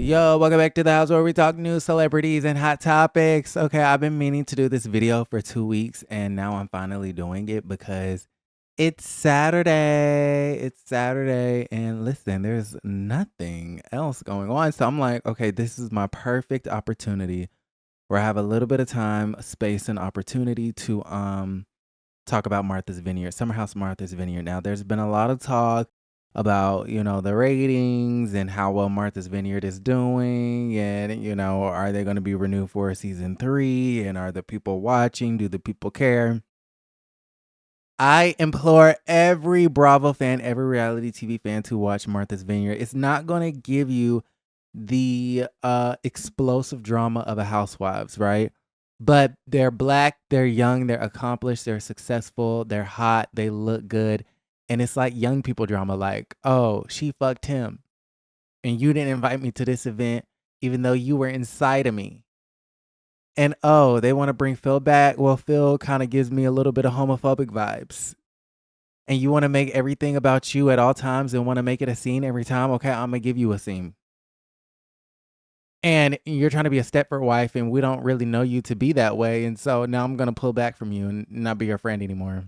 Yo, welcome back to the house where we talk news, celebrities, and hot topics. Okay, I've been meaning to do this video for 2 weeks, and now I'm finally doing it because it's Saturday. It's Saturday, and listen, there's nothing else going on. So I'm like, okay, this is my perfect opportunity where I have a little bit of time, space, and opportunity to talk about Martha's Vineyard, Summer House Martha's Vineyard. Now, there's been a lot of talk about, the ratings and how well Martha's Vineyard is doing. And, are they going to be renewed for season 3? And are the people watching? Do the people care? I implore every Bravo fan, every reality TV fan to watch Martha's Vineyard. It's not going to give you the explosive drama of a Housewives, right? But they're black, they're young, they're accomplished, they're successful, they're hot, they look good. And it's like young people drama, like, oh, she fucked him. And you didn't invite me to this event, even though you were inside of me. And oh, they want to bring Phil back. Well, Phil kind of gives me a little bit of homophobic vibes. And you want to make everything about you at all times and want to make it a scene every time. Okay, I'm going to give you a scene. And you're trying to be a Stepford wife, and we don't really know you to be that way. And so now I'm going to pull back from you and not be your friend anymore.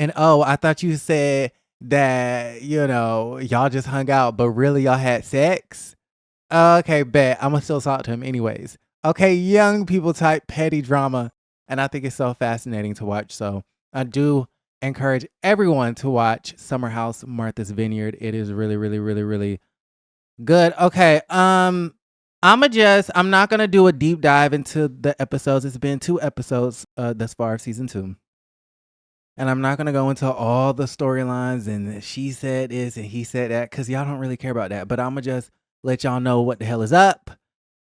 And oh, I thought you said that, y'all just hung out, but really y'all had sex? Okay, bet. I'm going to still talk to him anyways. Okay, young people type petty drama. And I think it's so fascinating to watch. So I do encourage everyone to watch Summer House Martha's Vineyard. It is really, really, really, really good. Okay. I'm not gonna do a deep dive into the episodes. It's been 2 episodes thus far of season 2. And I'm not gonna go into all the storylines and she said this and he said that, because y'all don't really care about that. But I'm gonna just let y'all know what the hell is up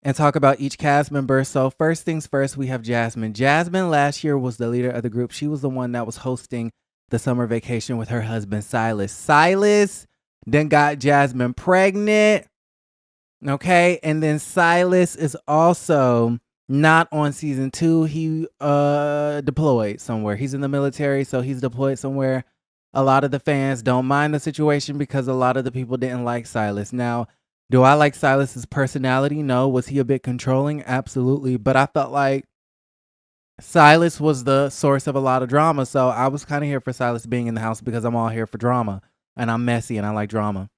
and talk about each cast member. So first things first, we have Jasmine. Jasmine last year was the leader of the group. She was the one that was hosting the summer vacation with her husband Silas. Silas then got Jasmine pregnant. Okay. And then Silas is also not on season 2. He deployed somewhere. He's in the military, so he's deployed somewhere. A lot of the fans don't mind the situation because a lot of the people didn't like Silas. Now, do I like Silas's personality? No. Was he a bit controlling? Absolutely. But I felt like Silas was the source of a lot of drama. So I was kind of here for Silas being in the house because I'm all here for drama. And I'm messy and I like drama.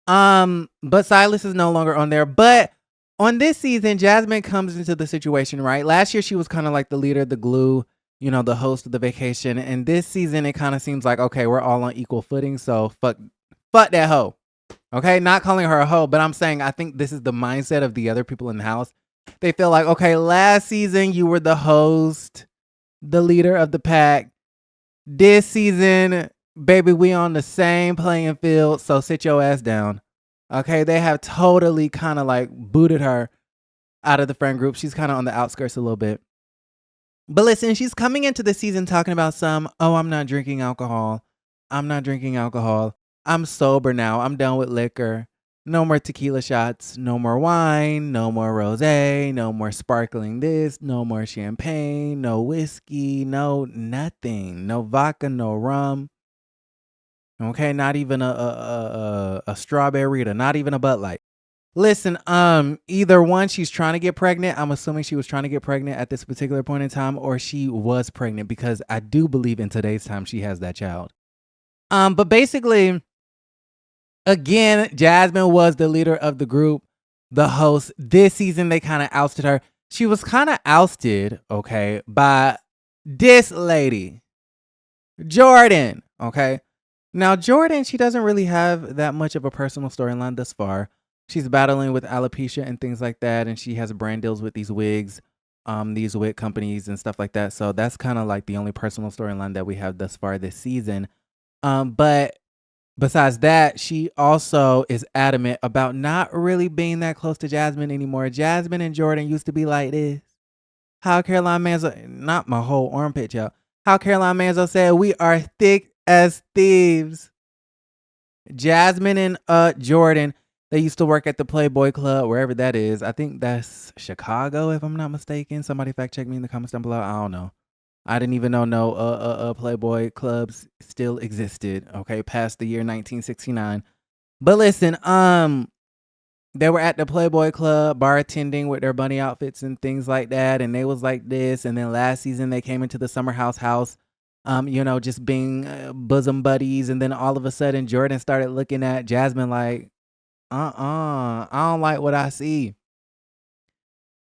But Silas is no longer on there. But on this season, Jasmine comes into the situation, right? Last year, she was kind of like the leader, the glue, the host of the vacation. And this season, it kind of seems like, okay, we're all on equal footing. So fuck that hoe. Okay, not calling her a hoe, but I'm saying I think this is the mindset of the other people in the house. They feel like, okay, last season you were the host, the leader of the pack. This season, baby, we on the same playing field, so sit your ass down. Okay, they have totally kind of like booted her out of the friend group. She's kind of on the outskirts a little bit. But listen, she's coming into the season talking about I'm not drinking alcohol. I'm not drinking alcohol. I'm sober now. I'm done with liquor. No more tequila shots. No more wine. No more rosé. No more sparkling this. No more champagne. No whiskey. No nothing. No vodka. No rum. Okay, not even a strawberry. Not even a Bud Light. Listen, either one, she's trying to get pregnant. I'm assuming she was trying to get pregnant at this particular point in time, or she was pregnant, because I do believe in today's time she has that child. But basically, again, Jasmine was the leader of the group, the host. This season, they kind of ousted her. She was kind of ousted, okay, by this lady, Jordan, okay? Now, Jordan, she doesn't really have that much of a personal storyline thus far. She's battling with alopecia and things like that, and she has brand deals with these wigs, these wig companies and stuff like that. So that's kind of like the only personal storyline that we have thus far this season. But besides that, she also is adamant about not really being that close to Jasmine anymore. Jasmine and Jordan used to be like this. How Caroline Manzo, not my whole armpit, y'all. How Caroline Manzo said, we are thick as thieves. Jasmine and Jordan, they used to work at the Playboy Club, wherever that is. I think that's Chicago, if I'm not mistaken. Somebody fact check me in the comments down below. I don't know. I didn't even know Playboy clubs still existed. Okay, past the year 1969. But listen, They were at the Playboy Club bartending with their bunny outfits and things like that, and they was like this. And then last season they came into the Summer house, just being bosom buddies. And then all of a sudden Jordan started looking at Jasmine like, I don't like what I see.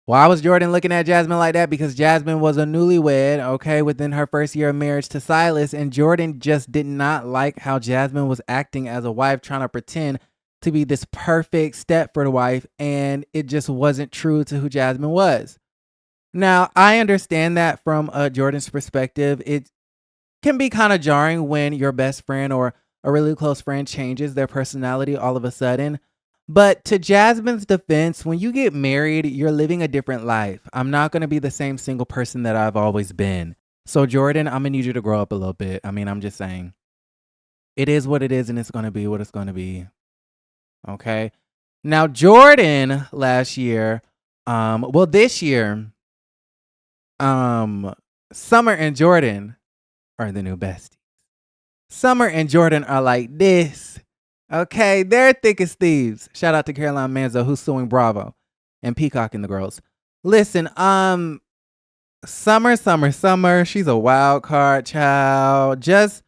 Why was Jordan looking at Jasmine like that? Because Jasmine was a newlywed, okay, within her first year of marriage to Silas, and Jordan just did not like how Jasmine was acting as a wife, trying to pretend to be this perfect Stepford wife, and it just wasn't true to who Jasmine was. Now, I understand that from Jordan's perspective. It can be kind of jarring when your best friend or a really close friend changes their personality all of a sudden. But to Jasmine's defense, when you get married, you're living a different life. I'm not going to be the same single person that I've always been. So, Jordan, I'm going to need you to grow up a little bit. I mean, I'm just saying. It is what it is, and it's going to be what it's going to be. Okay. Now, Jordan last year, this year, Summer and Jordan are the new besties. Summer and Jordan are like this. Okay, they're thick as thieves. Shout out to Caroline Manzo, who's suing Bravo and Peacock and the girls. Listen, Summer, she's a wild card child. Just,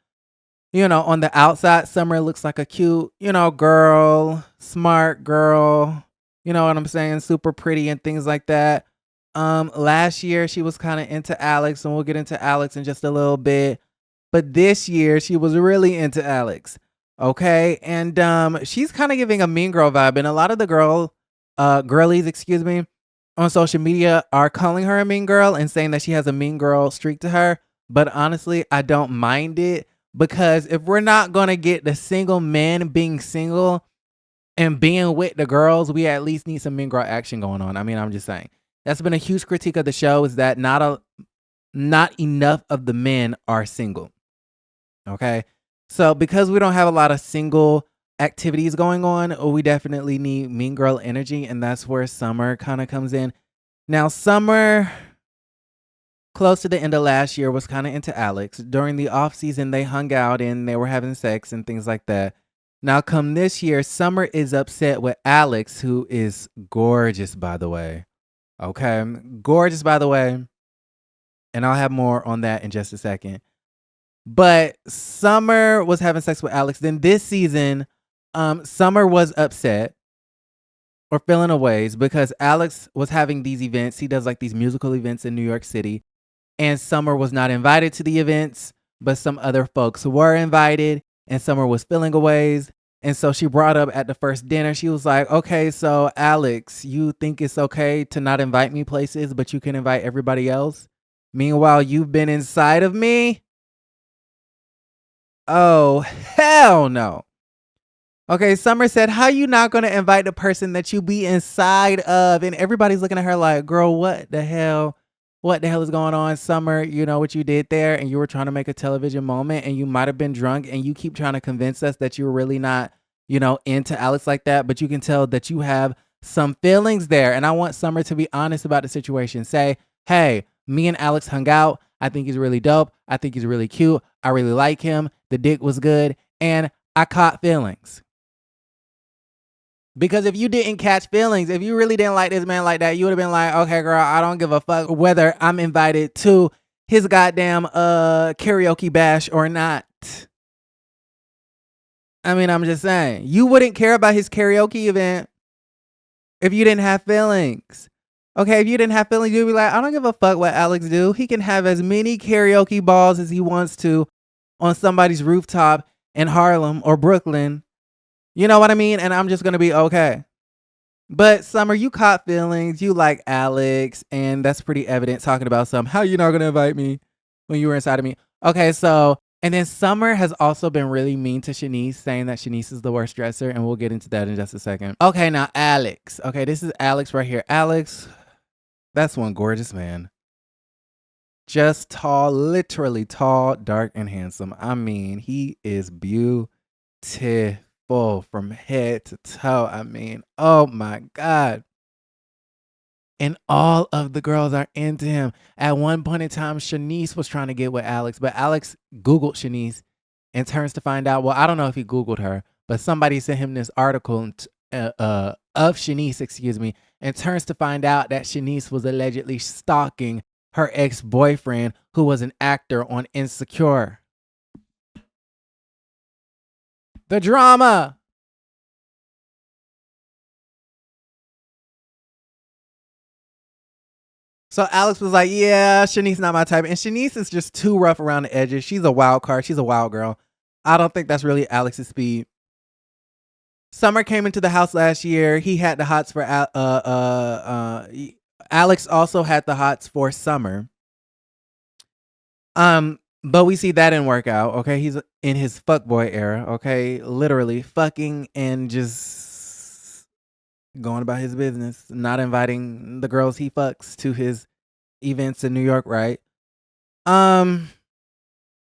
on the outside, Summer looks like a cute, girl, smart girl. You know what I'm saying? Super pretty and things like that. Last year she was kind of into Alex, and we'll get into Alex in just a little bit. But this year she was really into Alex. Okay, and she's kind of giving a mean girl vibe, and a lot of the girlies, on social media are calling her a mean girl and saying that she has a mean girl streak to her. But honestly, I don't mind it, because if we're not gonna get the single men being single and being with the girls, we at least need some mean girl action going on. I mean, I'm just saying that's been a huge critique of the show, is that not enough of the men are single. Okay. So because we don't have a lot of single activities going on, we definitely need mean girl energy, and that's where Summer kind of comes in. Now, Summer, close to the end of last year, was kind of into Alex. During the off season, they hung out and they were having sex and things like that. Now, come this year, Summer is upset with Alex, who is gorgeous, by the way. Okay, gorgeous, by the way. And I'll have more on that in just a second. But Summer was having sex with Alex. Then this season, Summer was upset or feeling a ways because Alex was having these events. He does like these musical events in New York City. And Summer was not invited to the events, but some other folks were invited. And Summer was feeling a ways. And so she brought up at the first dinner, she was like, okay, so Alex, you think it's okay to not invite me places, but you can invite everybody else? Meanwhile, you've been inside of me? Oh, hell no. Okay, Summer said, how you not going to invite the person that you be inside of? And everybody's looking at her like, girl, what the hell? What the hell is going on? Summer, you know what you did there, and you were trying to make a television moment, and you might have been drunk, and you keep trying to convince us that you're really not, into Alex like that, but you can tell that you have some feelings there. And I want Summer to be honest about the situation. Say, hey, me and Alex hung out. I think he's really dope. I think he's really cute. I really like him. The dick was good. And I caught feelings. Because if you didn't catch feelings, if you really didn't like this man like that, you would have been like, okay, girl, I don't give a fuck whether I'm invited to his goddamn karaoke bash or not. I mean, I'm just saying, you wouldn't care about his karaoke event if you didn't have feelings. Okay, if you didn't have feelings, you'd be like, I don't give a fuck what Alex do. He can have as many karaoke balls as he wants to on somebody's rooftop in Harlem or Brooklyn. You know what I mean? And I'm just going to be okay. But Summer, you caught feelings. You like Alex. And that's pretty evident talking about how you not going to invite me when you were inside of me. Okay, so, and then Summer has also been really mean to Chenise, saying that Chenise is the worst dresser. And we'll get into that in just a second. Okay, now Alex. Okay, this is Alex right here. Alex, that's one gorgeous man. Just tall, literally tall, dark, and handsome. I mean, he is beautiful from head to toe. I mean, oh my God. And all of the girls are into him. At one point in time, Chenise was trying to get with Alex, but Alex Googled Chenise and turns to find out, well, I don't know if he Googled her, but somebody sent him this article of Chenise, excuse me, and turns to find out that Chenise was allegedly stalking her ex-boyfriend, who was an actor on Insecure. The drama. So Alex was like, yeah, Chenise not my type. And Chenise is just too rough around the edges. She's a wild card. She's a wild girl. I don't think that's really Alex's speed. Summer came into the house last year. He had the hots for Alex also had the hots for Summer. But we see that didn't work out. Okay, he's in his fuckboy era. Okay, literally fucking and just going about his business, not inviting the girls he fucks to his events in New York, right? And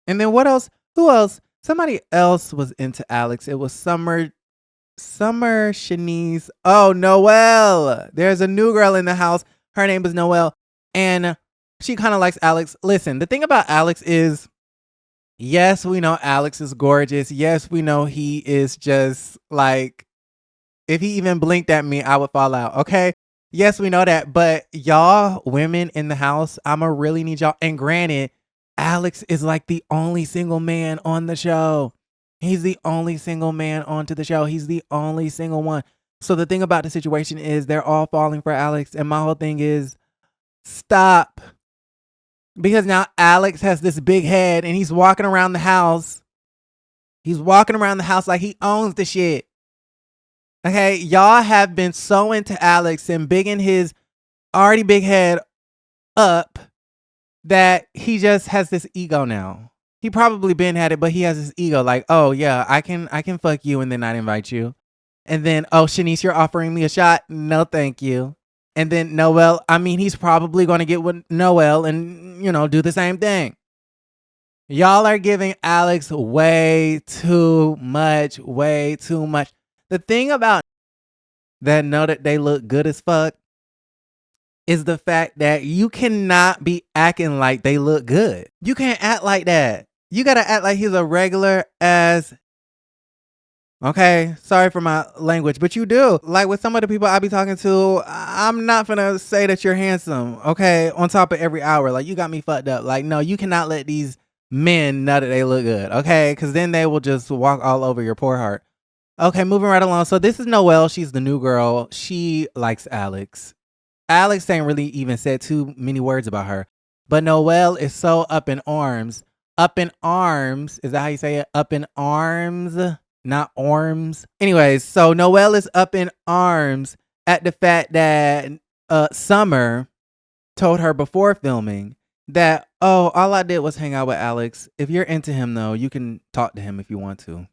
then what else? Who else? Somebody else was into Alex. It was Summer, Chenise. Oh, Noel. There's a new girl in the house. Her name is Noel, and she kind of likes Alex. Listen, the thing about Alex is, yes, we know Alex is gorgeous. Yes, we know he is just like, if he even blinked at me, I would fall out. Okay. Yes, we know that. But y'all women in the house, I'ma really need y'all. And granted, Alex is like the only single man on the show. He's the only single man onto the show. He's the only single one. So the thing about the situation is they're all falling for Alex. And my whole thing is, stop. Because now Alex has this big head and he's walking around the house. He's walking around the house like he owns the shit. Okay, y'all have been so into Alex and bigging his already big head up that he just has this ego now. He probably been had it, but he has this ego like, oh yeah, I can fuck you and then not invite you. And then, oh, Chenise, you're offering me a shot? No, thank you. And then Noel, I mean, he's probably going to get with Noel and, do the same thing. Y'all are giving Alex way too much. The thing about that know that they look good as fuck is the fact that you cannot be acting like they look good. You can't act like that. You got to act like he's a regular as... Okay, sorry for my language, but you do. Like with some of the people I be talking to, I'm not gonna say that you're handsome, okay, on top of every hour. Like, you got me fucked up. Like, no, you cannot let these men know that they look good, okay? Because then they will just walk all over your poor heart. Okay, moving right along. So this is Noel. She's the new girl. She likes Alex. Alex ain't really even said too many words about her. But Noel is so up in arms. Up in arms. Is that how you say it? Up in arms? Not arms. Anyways, so Noel is up in arms at the fact that Summer told her before filming that, oh, all I did was hang out with Alex. If you're into him, though, you can talk to him if you want to.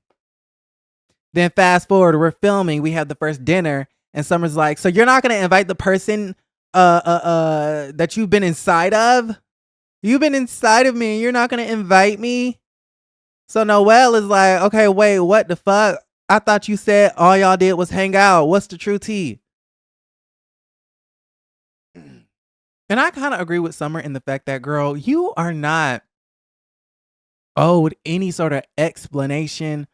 Then fast forward, we're filming. We have the first dinner, and Summer's like, so you're not going to invite the person that you've been inside of? You've been inside of me, and you're not going to invite me? So Noel is like, okay, wait, what the fuck? I thought you said all y'all did was hang out. What's the true tea? And I kind of agree with Summer in the fact that, girl, you are not owed any sort of explanation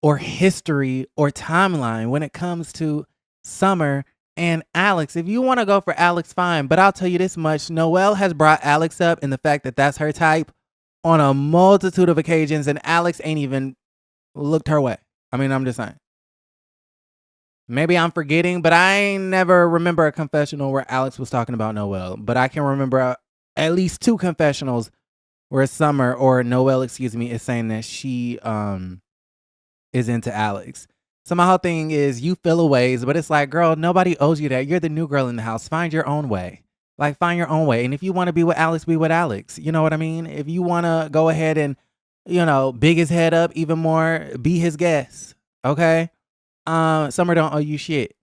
or history or timeline when it comes to Summer and Alex. If you want to go for Alex, fine. But I'll tell you this much. Noel has brought Alex up in the fact that that's her type on a multitude of occasions, and Alex ain't even looked her way. I mean, I'm just saying. Maybe I'm forgetting, but I ain't never remember a confessional where Alex was talking about Noel. But I can remember at least 2 confessionals where Summer, or Noel, excuse me, is saying that she is into Alex. So my whole thing is, you feel a ways, but it's like, girl, nobody owes you that. You're the new girl in the house. Find your own way. Like, find your own way. And if you want to be with Alex, be with Alex. You know what I mean? If you want to go ahead and, big his head up even more, be his guest. Okay? Summer don't owe you shit.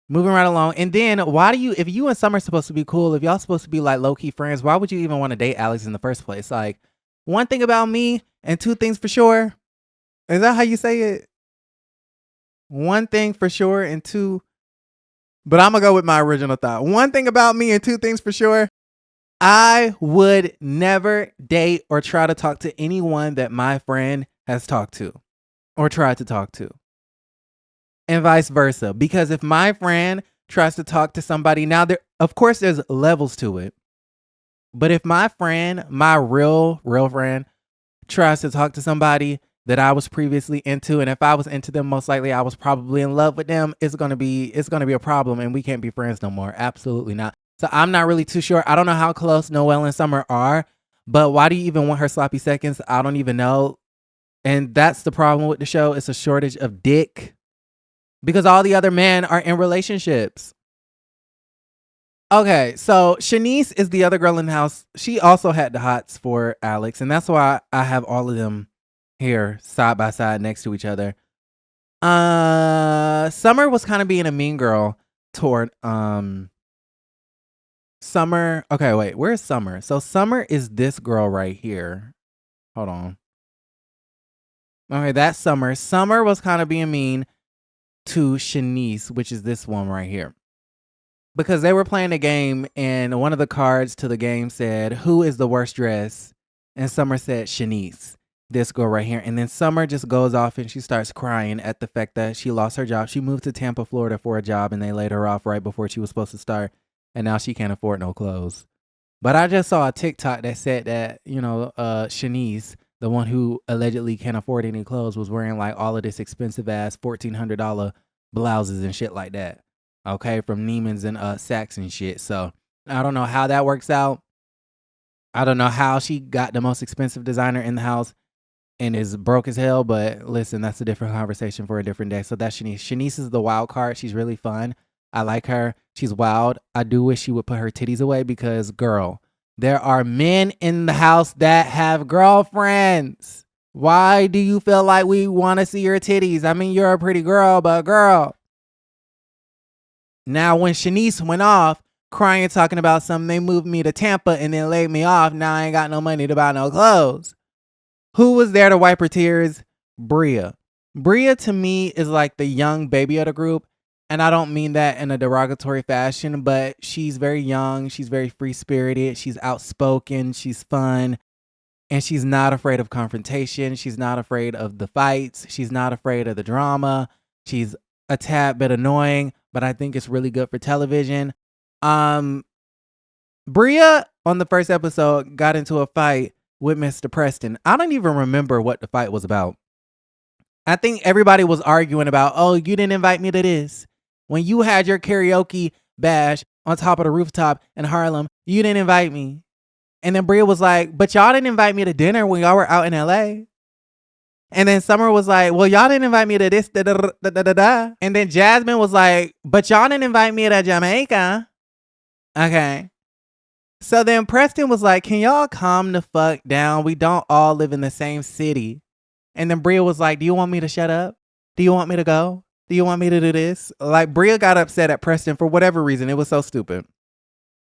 Moving right along. And then if you and Summer supposed to be cool, if y'all supposed to be like low-key friends, why would you even want to date Alex in the first place? Like, one thing about me and 2 things for sure. Is that how you say it? 1 thing for sure and 2. But I'm going to go with my original thought. 1 thing about me and 2 things for sure. I would never date or try to talk to anyone that my friend has talked to or tried to talk to. and vice versa. Because if my friend tries to talk to somebody, now there, of course, there's levels to it. But if my friend, my real friend, tries to talk to somebody that I was previously into, and if I was into them, most likely I was probably in love with them, it's gonna be a problem, and we can't be friends no more. Absolutely not. So I'm not really too sure. I don't know how close Noel and Summer are, but why do you even want her sloppy seconds? I don't even know. And that's the problem with the show. It's a shortage of dick because all the other men are in relationships. Okay, so Chenise is the other girl in the house. She also had the hots for Alex, and that's why I have all of them here side by side next to each other. Summer was kind of being a mean girl toward Summer. Okay, wait, where's Summer? So Summer is this girl right here. Hold on. Okay, that's Summer. Summer was kind of being mean to Chenise, which is this one right here. Because they were playing a game, and one of the cards to the game said, "Who is the worst dressed?" And Summer said, "Chenise." This girl right here. And then Summer just goes off and she starts crying at the fact that she lost her job. She moved to Tampa, Florida for a job, and they laid her off right before she was supposed to start. And now she can't afford no clothes. But I just saw a TikTok that said that, Chenise, the one who allegedly can't afford any clothes, was wearing like all of this expensive ass $1,400 blouses and shit like that. Okay, from Neiman's and Saks and shit. So I don't know how that works out. I don't know how she got the most expensive designer in the house and is broke as hell. But listen, that's a different conversation for a different day. So that's Chenise. Chenise is the wild card. She's really fun. I like her. She's wild. I do wish she would put her titties away because, girl, there are men in the house that have girlfriends. Why do you feel like we want to see your titties? I mean, you're a pretty girl, but girl. Now, when Chenise went off crying, talking about something, they moved me to Tampa and then laid me off. Now I ain't got no money to buy no clothes. Who was there to wipe her tears? Bria. Bria to me is like the young baby of the group. And I don't mean that in a derogatory fashion, but she's very young. She's very free spirited. She's outspoken. She's fun. And she's not afraid of confrontation. She's not afraid of the fights. She's not afraid of the drama. She's a tad bit annoying, but I think it's really good for television. Bria on the first episode got into a fight with Mr. Preston. I don't even remember what the fight was about. I think everybody was arguing about, oh, you didn't invite me to this. When you had your karaoke bash on top of the rooftop in Harlem, you didn't invite me. And then Bria was like, but y'all didn't invite me to dinner when y'all were out in LA. And then Summer was like, well, y'all didn't invite me to this. Da, da, da, da, da, da. And then Jasmine was like, but y'all didn't invite me to Jamaica. Okay. So then Preston was like, can y'all calm the fuck down? We don't all live in the same city. And then Bria was like, do you want me to shut up? Do you want me to go? Do you want me to do this? Like, Bria got upset at Preston for whatever reason. It was so stupid.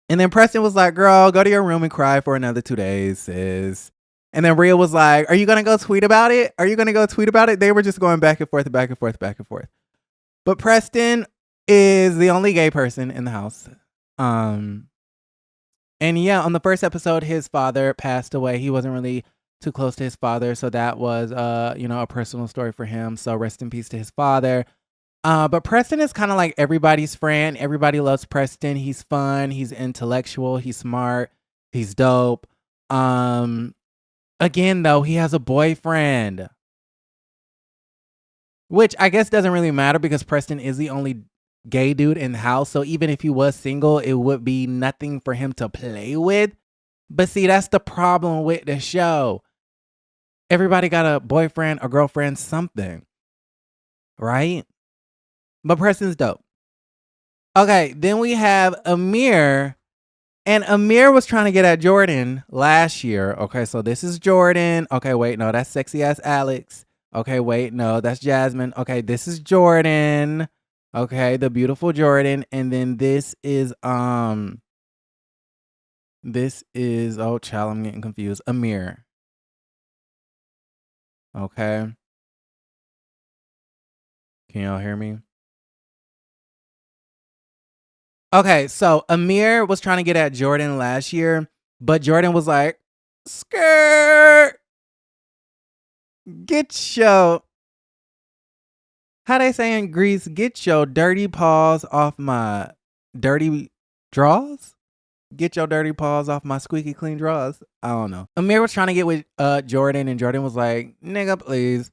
And then Preston was like, girl, go to your room and cry for another 2 days, sis. And then Bria was like, are you going to go tweet about it? Are you going to go tweet about it? They were just going back and forth, back and forth, back and forth. But Preston is the only gay person in the house. And yeah, on the first episode, his father passed away. He wasn't really too close to his father. So that was, a personal story for him. So rest in peace to his father. But Preston is kind of like everybody's friend. Everybody loves Preston. He's fun. He's intellectual. He's smart. He's dope. Again, though, he has a boyfriend, which I guess doesn't really matter because Preston is the only gay dude in the house. So even if he was single, it would be nothing for him to play with. But see, that's the problem with the show. Everybody got a boyfriend or girlfriend, something, right? But Preston's dope. Okay, then we have Amir. And Amir was trying to get at Jordan last year. Okay, so this is Jordan. Okay, wait, no, that's sexy ass Alex. Okay, wait, no, that's Jasmine. Okay, this is Jordan. Okay, the beautiful Jordan. And then this is oh child, I'm getting confused. Amir. Okay. Can y'all hear me? Okay, so Amir was trying to get at Jordan last year, but Jordan was like, skirt, get your How they say in Greece, get your dirty paws off my dirty drawers? Get your dirty paws off my squeaky clean drawers. I don't know. Amir was trying to get with Jordan, and Jordan was like, nigga, please.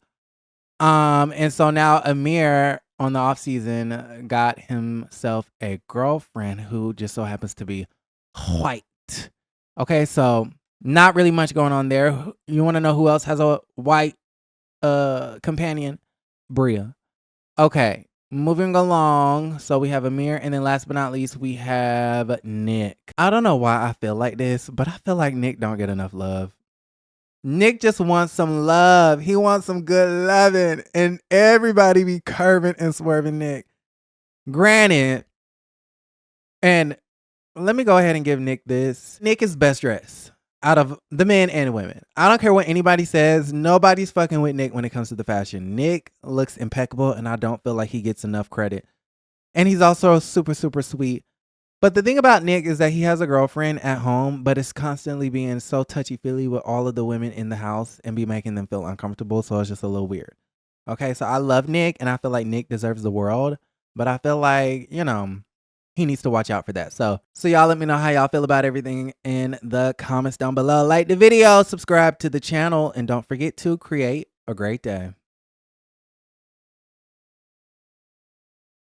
And so now Amir on the off season got himself a girlfriend who just so happens to be white. Okay, so not really much going on there. You want to know who else has a white companion? Bria. Okay, moving along. So we have Amir, and then last but not least, we have Nick. I don't know why I feel like this, but I feel like Nick don't get enough love. Nick just wants some love. He wants some good loving, and everybody be curving and swerving Nick. Granted, and let me go ahead and give Nick this. Nick is best dressed out of the men and women. I don't care what anybody says. Nobody's fucking with Nick when it comes to the fashion. Nick looks impeccable, and I don't feel like he gets enough credit. And he's also super, super sweet. But the thing about Nick is that he has a girlfriend at home, but it's constantly being so touchy-feely with all of the women in the house and be making them feel uncomfortable. So it's just a little weird. Okay, so I love Nick, and I feel like Nick deserves the world. But I feel like, he needs to watch out for that. So y'all let me know how y'all feel about everything in the comments down below. Like the video, subscribe to the channel, and don't forget to create a great day.